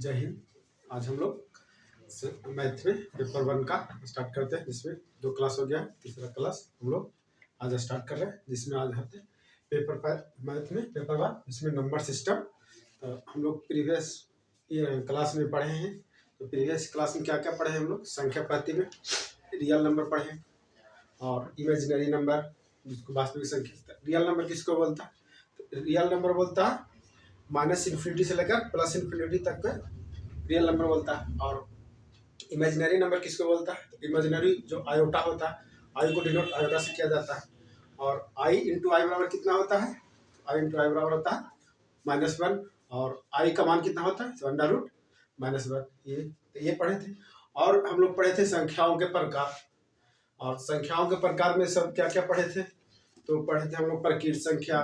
जय हिंद। आज हम लोग मैथ में पेपर 1 का स्टार्ट करते हैं, जिसमें 2 क्लास हो गया है। तीसरा क्लास हम लोग आज स्टार्ट कर रहे हैं, जिसमें आज होते हैं मैथ में पेपर 1, जिसमें नंबर सिस्टम। हम लोग प्रीवियस क्लास में पढ़े हैं। तो प्रीवियस क्लास में क्या क्या पढ़े हैं हम लोग? संख्या पद्धति में रियल नंबर पढ़े हैं और इमेजिनरी नंबर, जिसको वास्तविक संख्या। रियल नंबर किसको बोलता है? तो रियल नंबर बोलता है -इन्फिनिटी से लेकर +इन्फिनिटी तक का रियल नंबर बोलता है। और इमेजिनरी नंबर किसको बोलता है? तो इमेजिनरी जो आयोटा होता है, आई को डिनोट आयोटा से किया जाता है। और आई इंटू आई बराबर कितना होता है? आई इंटू आई बराबर होता है -1। और आई का मान कितना होता है? √-1। ये पढ़े थे। और हम लोग पढ़े थे संख्याओं के प्रकार। और संख्याओं के प्रकार में सब क्या क्या पढ़े थे? तो पढ़े थे हम लोग प्रकृत संख्या,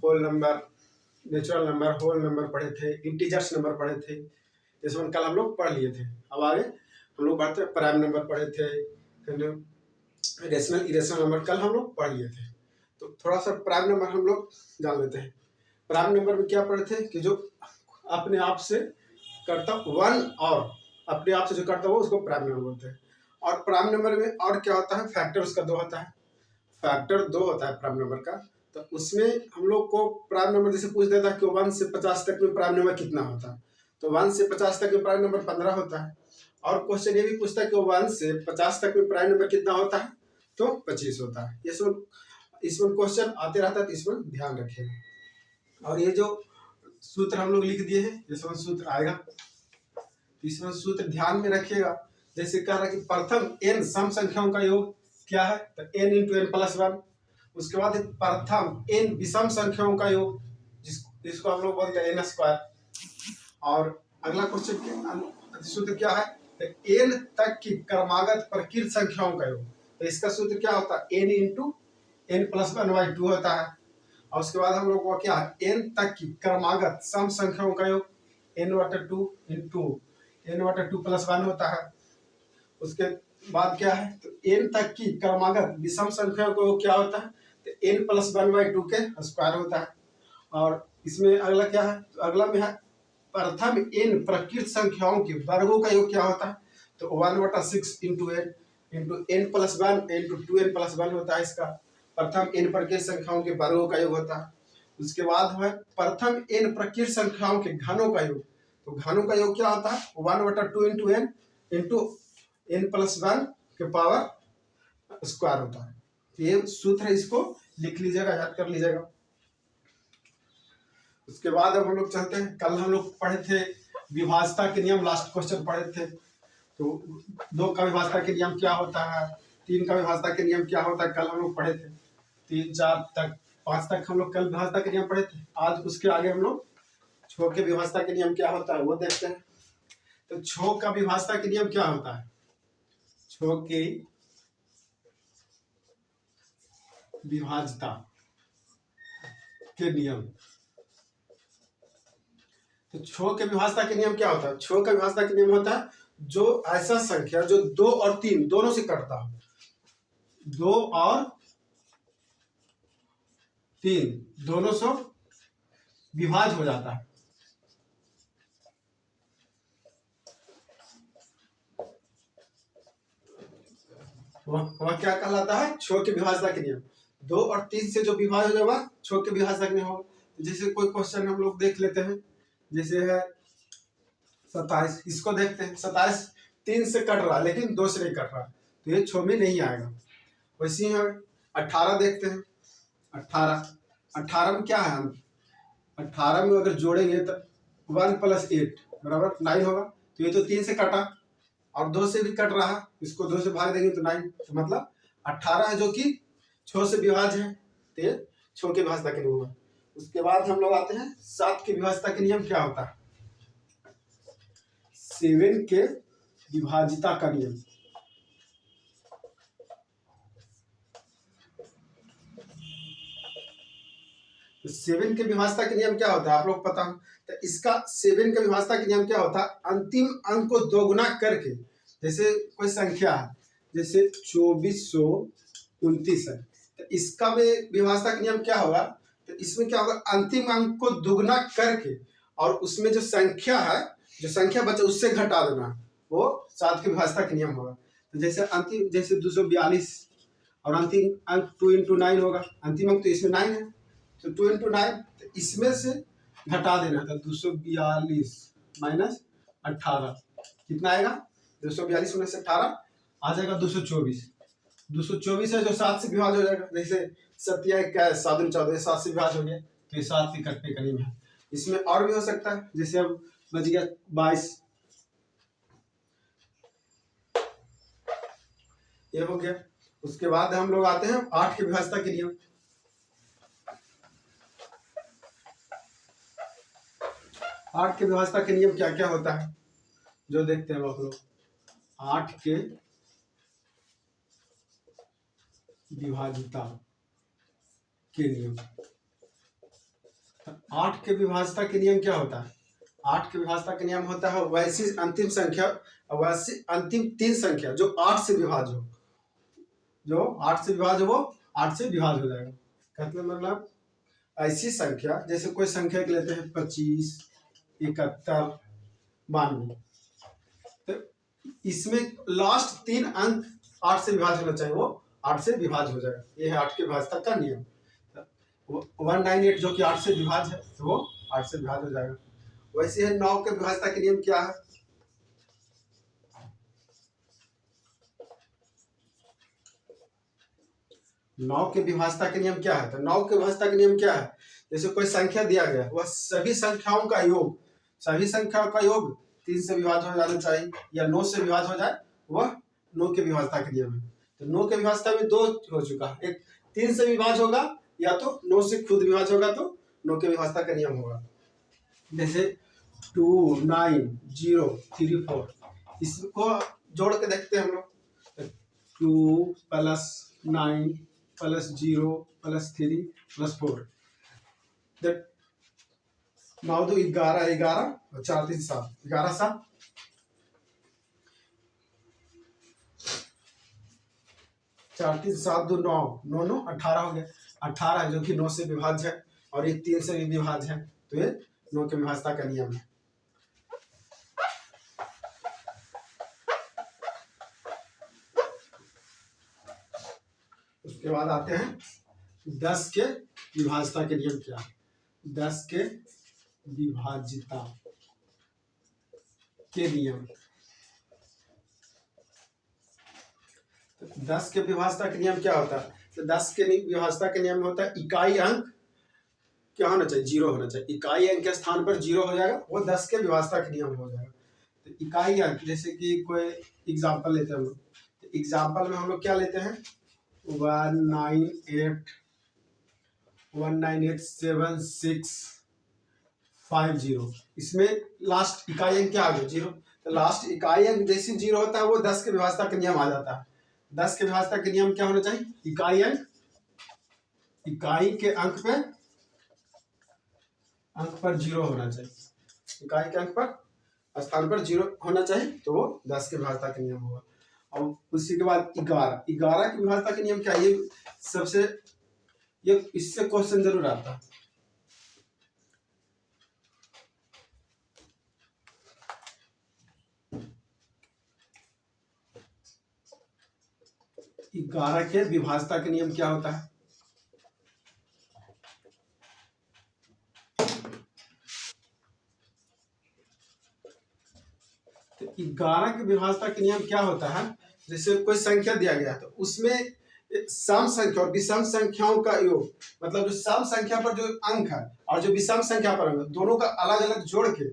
whole number, natural number, whole number पढ़े थे, इंटीजर्स नंबर पढ़े थे। ये सब कल हम लोग पढ़ लिए थे। अब आगे हम लोग बढ़ते हैं, प्राइम नंबर पढ़े थे, रेशनल इरेशनल नंबर कल हम लोग पढ़ लिए थे। तो थोड़ा सा प्राइम नंबर हम लोग जान लेते हैं। प्राइम नंबर में क्या पढ़े थे कि जो अपने आप से करता वन, और अपने आप से जो करता हो उसको प्राइम नंबर बोलते हैं। और प्राइम नंबर में और क्या होता है? फैक्टर उसका 2 होता है। फैक्टर 2 होता है प्राइम नंबर का। तो उसमें हम लोग को प्राइम नंबर जैसे पूछ देता है कि 1 से 50 तक में प्राइम नंबर कितना होता है, तो 1 से 50 तक में प्राइम नंबर 15 होता है। और क्वेश्चन ये भी पूछता है कि 1 से 50 तक में प्राइम नंबर कितना होता है, तो 25 होता है। ये सब इसमें क्वेश्चन आते रहता है, तो इसमें ध्यान रखिएगा। और ये जो सूत्र हम लोग लिख दिए हैं, ये सब सूत्र आएगा, इसमें सूत्र ध्यान में रखिएगा। जैसे कह रहा है कि प्रथम n सम संख्याओं का योग क्या है, तो n इंटू n प्लस 1। उसके बाद प्रथम n विषम संख्याओं का योग, जिसको हम लोग बोलते हैं n²। और अगला क्वेश्चन सूत्र क्या है? तो n तक की क्रमागत प्रकृत संख्याओं का योग। तो इसका सूत्र क्या होता है? n इंटू n प्लस 1/2 होता है। और उसके बाद हम लोग को क्या है? n तक की क्रमागत सम संख्याओं का योग n/2 इंटू n/2 प्लस 1 होता है। उसके बाद क्या है? तो n तक की क्रमागत विषम संख्या को क्या होता है? तो n प्लस 1/2 के स्क्वायर होता है। और इसमें अगला क्या है? तो अगला में है प्रथम n प्रकृत संख्याओं के वर्गों का योग क्या होता है? तो 1/6 into n plus 1 into 2n plus 1 होता है। इसका प्रथम n प्रकृत संख्याओं के वर्गों का योग होता है। उसके बाद है प्रथम n प्रकृत संख्याओं के घनों का योग। तो घनों का योग क्या होता है? 1/2 into n into n plus 1 के पावर स्क्वायर होता है। ये सूत्र है, इसको लिख लीजिएगा, याद कर लीजिएगा। उसके बाद अब हम लोग चलते हैं। कल हम लोग पढ़े थे विभाज्यता के नियम, लास्ट क्वेश्चन पढ़े थे। तो 2 का विभाज्यता के नियम क्या होता है, 3 का विभाज्यता के नियम क्या होता है, कल हम लोग पढ़े थे। 3, 4 तक 5 तक हम लोग कल विभाज्यता के नियम पढ़े थे। आज उसके आगे हम लोग छो के विभाज्यता के नियम क्या होता है वो देखते हैं। तो छो का विभाज्यता के नियम क्या होता है? छो की विभाज्यता के नियम। तो छो के विभाज्यता के नियम क्या होता है? छो का विभाज्यता के नियम होता है जो ऐसा संख्या जो 2 और 3 दोनों से कटता हो, 2 और 3 दोनों से विभाज्य हो जाता है। वह क्या कहलाता है? छो के विभाज्यता के नियम। 2 और 3 से जो विभाज्य हो जाएगा छो के विभाज्यता के नियम होगा। जैसे कोई क्वेश्चन हम लोग देख लेते हैं, जैसे है 27, इसको देखते हैं। 27 3 से कट रहा है लेकिन 2 से नहीं कट रहा, तो ये छो में नहीं आएगा। वैसे ही 18 देखते हैं। 18 में क्या है? 18 में अगर जोड़ेंगे तो 1 + 8 बराबर 9 होगा। तो ये तो 3 से कटा और 2 से भी कट रहा है, इसको 2 से भाग देंगे तो 9, तो मतलब 18 है जो कि छो से विभाज्य है। तो ये छो के विभाज्यता के नियम है। उसके बाद हम लोग आते हैं 7 के विभाज्यता के नियम क्या होता है? 7 के विभाज्यता का नियम। तो 7 के विभाज्यता के नियम क्या होता है आप लोग पता है? तो इसका 7 के विभाज्यता के नियम क्या होता है? अंतिम अंक को दोगुना करके, जैसे कोई संख्या है जैसे 2429 है, तो इसका में विभाज्यता का नियम क्या होगा? तो इसमें क्या होगा? अंतिम अंक को दुगना करके और उसमें जो संख्या है जो संख्या बचे उससे घटा देना, वो 7 की विभाज्यता का नियम होगा। तो जैसे अंतिम, जैसे 242 और अंतिम अंक 2 × 9 होगा, अंतिम अंक तो इसमें 9 है, तो 2 × 9 तो इसमें से घटा देना था। 242 माइनस 18 कितना आएगा? 242 में से 18 आ जाएगा 224। 224 है जो 7 से विभाज्य हो जाएगा। जैसे 7 या 21 7 × 14 7 से विभाज्य हो गया, तो ये 7 के कटने का नियम है। इसमें और भी हो सकता है, जैसे अब बच गया 22, ये हो गया। उसके बाद हम लोग आते हैं 8 की विभाज्यता के नियम। 8 के विभाज्यता के नियम क्या क्या होता है जो देखते हैं आप लोग। 8 के विभाज्यता के नियम। 8 के विभाज्यता के नियम क्या होता है? 8 के विभाज्यता के नियम होता है वैसी अंतिम संख्या, वैसी अंतिम 3 संख्या जो 8 से विभाज्य हो, जो 8 से विभाज्य हो, वो 8 से विभाज्य हो जाएगा। कहते हैं मतलब ऐसी संख्या, जैसे कोई संख्या के लेते हैं 25, 71, 92, तो इसमें लास्ट 3 अंक 8 से विभाज्य होना चाहिए, वो 8 से विभाज्य हो जाएगा। ये है 8 के विभाज्यता का नियम। 198 जो कि 8 से विभाज्य है, तो वो 8 से विभाज्य हो जाएगा। वैसे है 9 के विभाज्यता के नियम क्या है? 9 के विभाज्यता के नियम क्या है? तो 9 के विभाज्यता के नियम क्या है? जैसे कोई संख्या दिया गया, वह सभी संख्याओं का योग, सभी संख्याओं का योग 3 से विभाज्य हो जाना चाहिए, या 9 से विभाज्य हो जाए, वह 9 के विभाज्यता के नियम है। तो 9 के विभाज्यता में 2 हो चुका है, एक 3 से विभाज्य होगा, या तो 9 से खुद विभाज्य होगा, तो 9 के विभाज्यता का नियम होगा। जैसे 2 9 0 3 4, इसको जोड़ के देखते हैं हम लोग। 2 + 9 + 0 + 3 + 4, 9 2 11 11 और 4 3 7, 11 7, 4 3 7 2 9 9 9 18 हो गया। 18 है जो कि 9 से विभाज्य है, और ये 3 से भी विभाज्य है, तो ये 9 के विभाज्यता का नियम है। उसके बाद आते हैं 10 के विभाज्यता के नियम क्या है? 10 के विभाज्यता के नियम। 10 के विभाज्यता के नियम क्या होता है? तो 10 के विभाज्यता के नियम होता है इकाई अंक क्या होना चाहिए? 0 होना चाहिए। इकाई अंक के स्थान पर 0 हो जाएगा, वो 10 के विभाज्यता के नियम हो जाएगा। तो इकाई अंक, जैसे कि कोई एग्जाम्पल लेते हैं हम लोग, तो एग्जाम्पल में हम लोग क्या लेते हैं? 1987650, इसमें लास्ट इकाई अंक क्या आ गया? 0। तो लास्ट इकाई अंक जैसे 0 होता है, वो 10 के विभाज्यता का नियम आ जाता है। 10 के विभाज्यता के नियम क्या होना चाहिए? इकाई अंक, इकाई के अंक पर 0 होना चाहिए, इकाई के अंक पर स्थान पर 0 होना चाहिए, तो वो 10 के विभाज्यता का नियम होगा। और उसी के बाद 11 के विभाज्यता के नियम क्या है? ये सबसे, ये इससे क्वेश्चन जरूर आता है। ग्यारह के विभाज्यता के नियम क्या होता है? तो 11 के विभाज्यता के नियम क्या होता है? जैसे कोई संख्या दिया गया है, तो उसमें सम संख्या और विषम संख्याओं का योग, मतलब जो सम संख्या पर जो अंक है और जो विषम संख्या पर अंक, दोनों का अलग अलग जोड़ के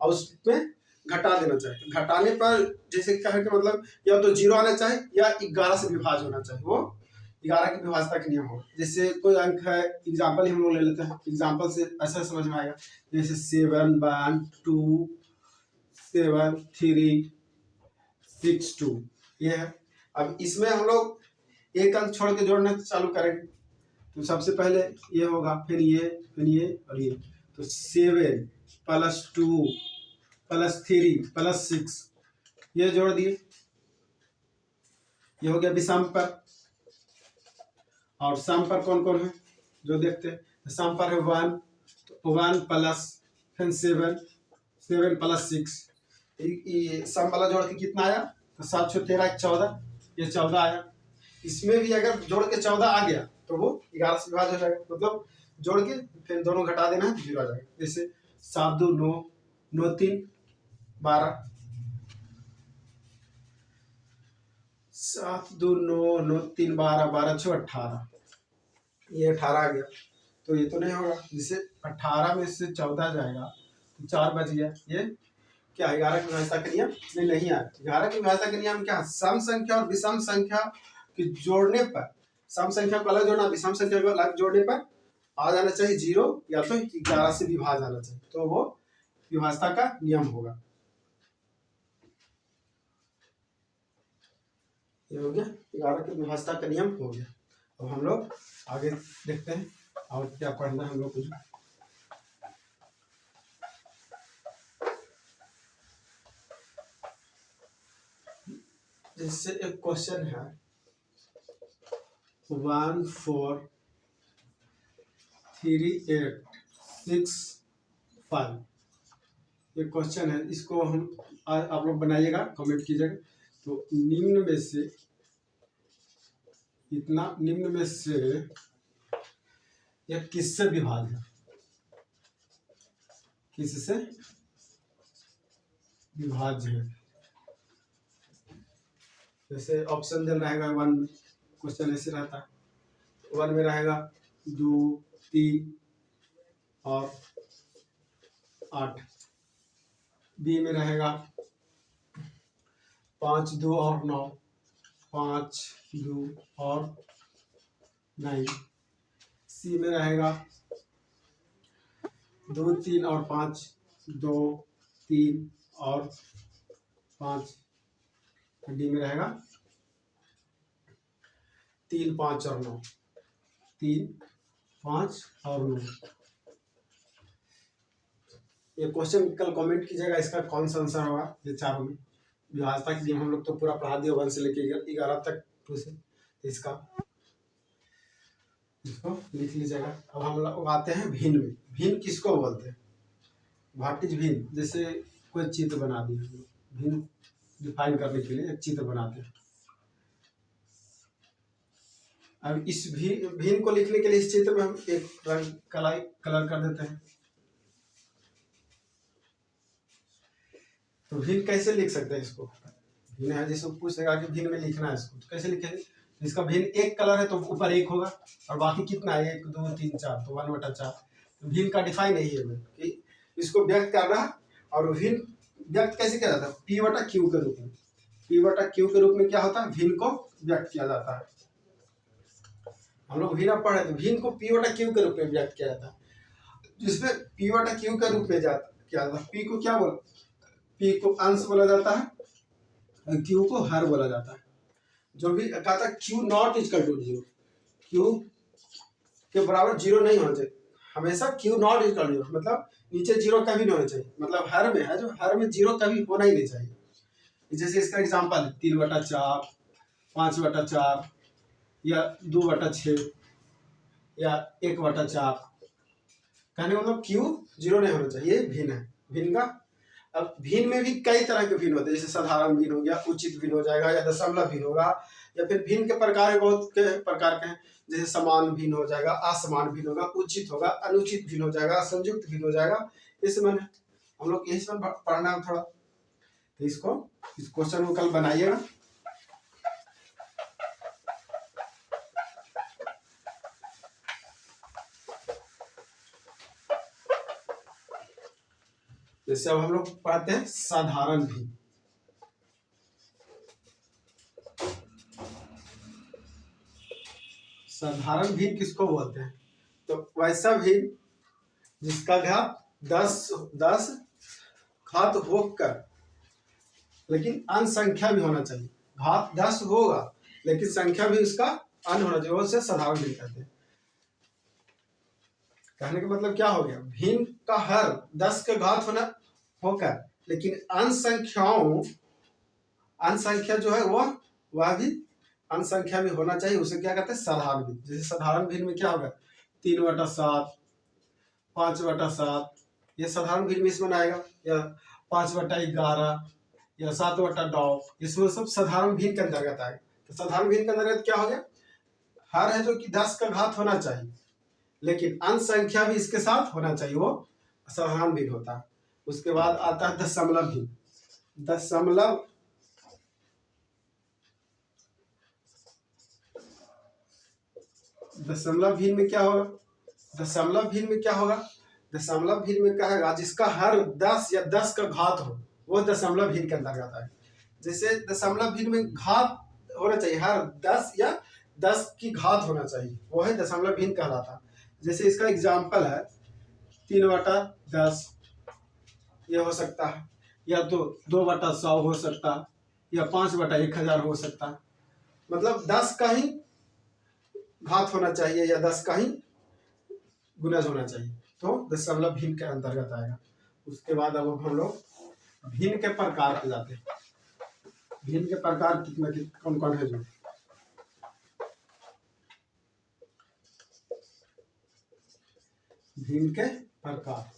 और उसमें घटा देना चाहिए। घटाने पर जैसे क्या है कि मतलब या तो 0 आना चाहिए या 11 से विभाज्य होना चाहिए, वो 11 की विभाज्यता के नियम हो। जैसे कोई अंक है, एग्जाम्पल ही हम लोग ले लेते हैं, एग्जाम्पल से ऐसा समझ में आएगा, जैसे 7 1 2 7 3 6 2, ये है। अब इसमें हम लोग एक अंक छोड़ के जोड़ना चालू करेंगे, तो सबसे पहले ये होगा, फिर ये और ये, तो 7 + 2 + 3 + 6, ये जोड़ दिए, ये हो गया विषम पर। और सम पर कौन कौन है जो देखते हैं? सम पर है 1, तो 1 + फिर 7 7 + 6, ये सम वाला जोड़ के कितना आया, तो 7 × 13 = 14, ये 14 आया। इसमें भी अगर जोड़ के 14 आ गया तो वो 11 से विभाज्य हो जाएगा, मतलब जोड़ के फिर दोनों घटा देना है तो 0 आ जाएगा। जैसे 7 2 9, 9 3 12, 7 2 9, 9 3 12, 12 6 18, ये 18 आ गया। तो ये तो नहीं होगा, जिसे 18 में से 14 जाएगा तो 4 बच गया। ये क्या 11 की विभाज्यता का नियम में नहीं आया। 11 की विभाज्यता का नियम क्या, सम संख्या और विषम संख्या के जोड़ने पर, सम संख्या को अलग जोड़ना, विषम संख्या को अलग जोड़ने पर आ जाना चाहिए 0 या तो 11 से विभाज्य आना चाहिए, तो वो विभाज्यता का नियम होगा। ये हो गया 11 की विभाज्यता का नियम हो गया। अब हम लोग आगे देखते हैं और क्या पढ़ना है हम लोग को। जैसे एक क्वेश्चन है 1 4 3 8 6 5, ये क्वेश्चन है, इसको हम आप लोग बनाइएगा, कमेंट कीजिएगा। तो निम्न में से इतना, निम्न में से यह किससे विभाज्य है, किससे विभाज्य है। जैसे ऑप्शन देना रहेगा 1 में, क्वेश्चन ऐसे रहता है, 1 में रहेगा 2 3 और 8, बी में रहेगा 5 2 और 9, 5 2 और 9, सी में रहेगा 2 3 और 5, 2 3 और 5, डी में रहेगा 3 5 और 9, 3 5 और 9। ये क्वेश्चन कल कमेंट कीजिएगा, इसका कौन सा आंसर होगा ये चारों में। विभाज्यता के नियम हम लोग तो पूरा पढ़ा दिया 1 से लेके 11 तक, टू से, इसका इसको लिख लीजिएगा। अब हम लोग आते हैं भिन्न में। भिन्न किसको बोलते हैं, व्हाट इज भिन्न। जैसे कोई चित्र बना दिया, भिन्न डिफाइन करने के लिए एक चित्र बनाते हैं। अब इस भिन्न को लिखने के लिए इस चित्र में हम एक रंग कलर कर देते हैं। तो भिन्न कैसे लिख सकते हैं इसको, भिन्न है जिसको पूछेगा कि भिन्न में लिखना है इसको, तो कैसे लिखेंगे। इसका भिन्न एक कलर है तो ऊपर 1 होगा, और बाकी कितना है 1 2 3 4, तो 1/4। तो भिन्न का डिफाइन यही है कि इसको व्यक्त करना है। और भिन्न व्यक्त कैसे किया जाता है, P/Q के रूप में। P/Q के रूप में क्या होता है, भिन्न को व्यक्त किया जाता है। हम लोग भिन्न पढ़ रहे थे, भिन्न को P/Q के रूप में व्यक्त किया जाता है, जिसमें P/Q के रूप में किया जाता है। P को क्या बोला, P को अंश बोला जाता है और Q को हर बोला जाता है। जो भी कहा था Q not equal to 0, Q के बराबर 0 नहीं होना चाहिए, हमेशा Q नॉट इक्वल टू 0, मतलब नीचे 0 कभी नहीं होना चाहिए, मतलब हर में है जो हर में 0 कभी होना ही नहीं चाहिए। जैसे इसका एग्जांपल है 3/4, 5/4 या 2/6 या 1/4, कहने का मतलब Q 0 नहीं होना चाहिए, भिन्न है। भिन्न का, अब भिन्न में भी कई तरह के भिन्न होते हैं, जैसे साधारण भिन्न हो गया, उचित भिन्न हो जाएगा, या दशमलव भिन्न होगा, या फिर भिन्न के प्रकार बहुत के प्रकार के हैं, जैसे समान भिन्न हो जाएगा, असमान भिन्न होगा, उचित होगा, अनुचित भिन्न हो जाएगा, संयुक्त भिन्न हो जाएगा। इस मन हम लोग यही सब पढ़ना है थोड़ा। तो इस क्वेश्चन को कल बनाइएगा। जैसे अब हम लोग पढ़ते हैं साधारण भिन्न। साधारण भिन्न किसको बोलते हैं, तो वैसा भिन्न जिसका घात 10 घात होकर, लेकिन अन्य संख्या भी होना चाहिए। घात 10 होगा लेकिन संख्या भी उसका अन्य होना चाहिए, उसे साधारण भिन्न कहते हैं। कहने का मतलब क्या हो गया, भिन्न का हर 10 के घात होना होकर, लेकिन अन्य संख्या जो है वह भी अन्य संख्या में होना चाहिए, उसे क्या कहते हैं, साधारण भिन्न। जैसे साधारण भिन्न में क्या होगा, 3/7, 5/7 ये साधारण भिन्न में इसमें आएगा, या 5/11 या 7/9, इसमें सब साधारण भिन्न के अंतर्गत आएगा। तो साधारण भिन्न के अंतर्गत क्या हो गया, हर है जो कि 10 का घात होना चाहिए, लेकिन अंश संख्या भी इसके साथ होना चाहिए, वो साधारण भिन्न होता है। उसके बाद आता है दशमलव भिन्न। दशमलव भिन्न में क्या होगा, दशमलव भिन्न में क्या होगा, दशमलव भिन्न में कहेगा जिसका हर 10 या 10 का घात हो, वो दशमलव भिन्न के अंतर्गत है। जैसे दशमलव भिन्न में घात होना चाहिए, हर 10 या 10 की घात होना चाहिए, वो है दशमलव भिन्न कहलाता। जैसे इसका एग्जाम्पल है 3/10, ये हो सकता है, या तो 2/100 हो सकता है, या 5/1000 हो सकता है। मतलब 10 का ही घात होना चाहिए या 10 का ही गुणज होना चाहिए, तो दशमलव भिन्न के अंतर्गत आएगा। उसके बाद अब हम लोग भिन्न के प्रकार पे जाते हैं। भिन्न के प्रकार कितने कौन कौन है जो, भिन्न के प्रकार,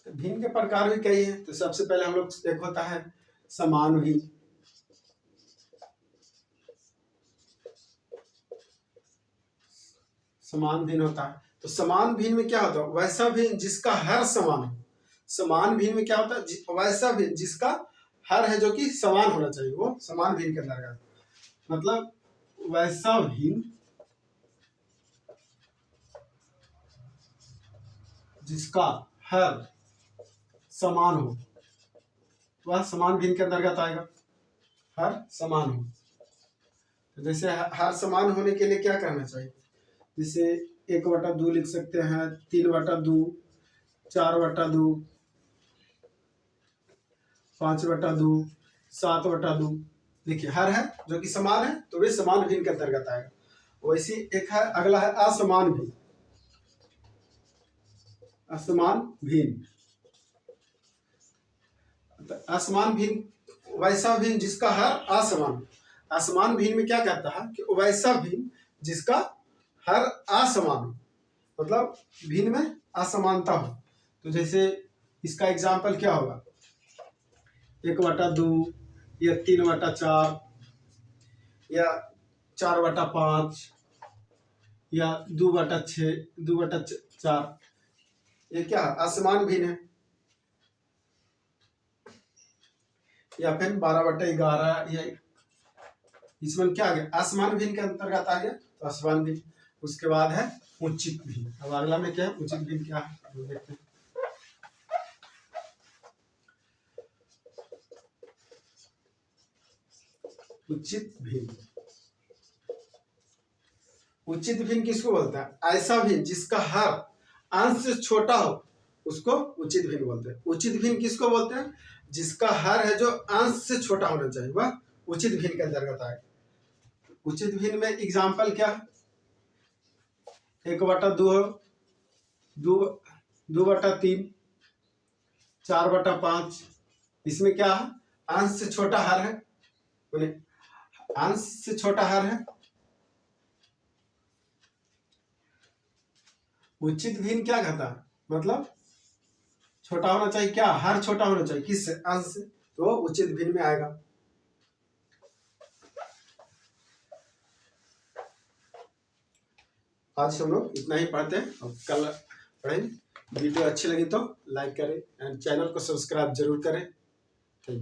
भिन्न के प्रकार भी कई हैं। तो सबसे पहले हम लोग एक होता है समान भिन्न। समान भिन्न होता है, तो समान भिन्न में क्या होता है, वैसा भिन्न जिसका हर समान हो। समान भिन्न में क्या होता है, वैसा भिन्न जिसका हर है जो कि समान होना चाहिए, वो समान भिन्न के अंतर्गत। मतलब वैसा भिन्न जिसका हर समान हो, वह समान भिन्न के अंतर्गत आएगा, हर समान हो। तो जैसे हर समान होने के लिए क्या करना चाहिए, जैसे 1/2 लिख सकते हैं, 3/2, 4/2, 5/2, 7/2। देखिए हर है जो कि समान है, तो वे समान भिन्न के अंतर्गत आएगा। वैसे एक है, अगला है असमान भिन्न। असमान भिन्न, असमान भिन्न वैसा भिन्न जिसका हर असमान। असमान भिन्न में क्या कहता है कि वैसा भिन्न जिसका हर असमान हो, मतलब भिन्न में असमानता हो। तो जैसे इसका एग्जाम्पल क्या होगा, 1/2 या 3/4 या 4/5 या 2/6, 2/4, ये क्या है, असमान भिन्न है। या फिर 12/11, या इसमें क्या आ गया, असमान भिन्न के अंतर्गत आ गया, तो असमान भिन्न। उसके बाद है उचित भिन्न। अब अगला में क्या है, उचित भिन्न क्या है, देखते हैं। उचित भिन्न, उचित भिन्न किसको बोलता है, ऐसा भिन्न जिसका हर अंश से छोटा हो, उसको उचित भिन्न बोलते हैं। उचित भिन्न किसको बोलते हैं, जिसका हर है जो अंश से छोटा होना चाहिए, वह उचित भिन्न के अंतर्गत आए। उचित भिन्न में एग्जाम्पल क्या है, 1/2, 2/3, 4/5। इसमें क्या है, अंश से छोटा हर है, बोले अंश से छोटा हर है। उचित भिन्न क्या कहता है, मतलब छोटा होना चाहिए, क्या हर छोटा होना चाहिए, किससे, अंश से, तो उचित भिन्न में आएगा। आज हम लोग इतना ही पढ़ते हैं, और कल पढ़ेंगे। वीडियो अच्छी लगी तो लाइक करें एंड चैनल को सब्सक्राइब जरूर करें।